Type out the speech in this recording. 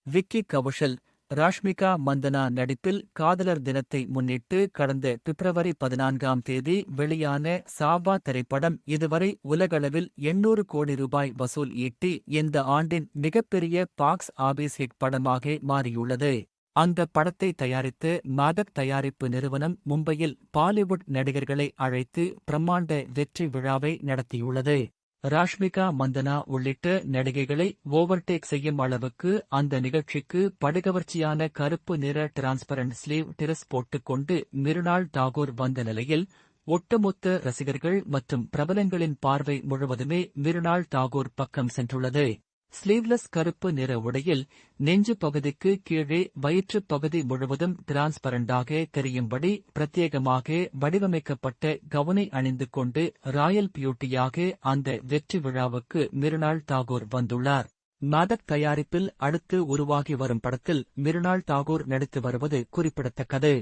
விக்கி கவுஷல், ராஷ்மிகா மந்தனா நடிப்பில் காதலர் தினத்தை முன்னிட்டு கடந்த பிப்ரவரி 14ஆம் தேதி வெளியான சாவா திரைப்படம் இதுவரை உலகளவில் 800 கோடி ரூபாய் வசூல் ஈட்டி இந்த ஆண்டின் மிகப்பெரிய பாக்ஸ் ஆபீஸ் ஹிட் படமாக மாறியுள்ளது. அந்த படத்தை தயாரித்து மாதக் தயாரிப்பு நிறுவனம் மும்பையில் பாலிவுட் நடிகர்களை அழைத்து பிரம்மாண்ட வெற்றி விழாவை நடத்தியுள்ளது. ராஷ்மிகா மந்தனா உள்ளிட்ட நடிகைகளை ஓவர்டேக் செய்யும் அளவுக்கு அந்த நிகழ்ச்சிக்கு படுகவர்ச்சியான கருப்பு நிற டிரான்ஸ்பரண்ட் ஸ்லீவ் டிரஸ் போட்டுக்கொண்டு மிருணாள் தாகூர் வந்த நிலையில் ஒட்டுமொத்த ரசிகர்கள் மற்றும் பிரபலங்களின் பார்வை முழுவதுமே மிருணாள் தாகூர் பக்கம் சென்றுள்ளது. ஸ்லீவ்லெஸ் கருப்பு நிற உடையில் நெஞ்சு பகுதிக்கு கீழே வயிற்றுப் பகுதி முழுவதும் டிரான்ஸ்பரண்டாக தெரியும்படி பிரத்யேகமாக வடிவமைக்கப்பட்ட கவுனை அணிந்து கொண்டு ராயல் பியூட்டியாக அந்த வெற்றி விழாவுக்கு மிருணாள் தாகூர் வந்துள்ளார். மாதக் தயாரிப்பில் அடுத்து உருவாகி வரும் படத்தில் மிருணாள் தாகூர் நடித்து வருவது குறிப்பிடத்தக்கது.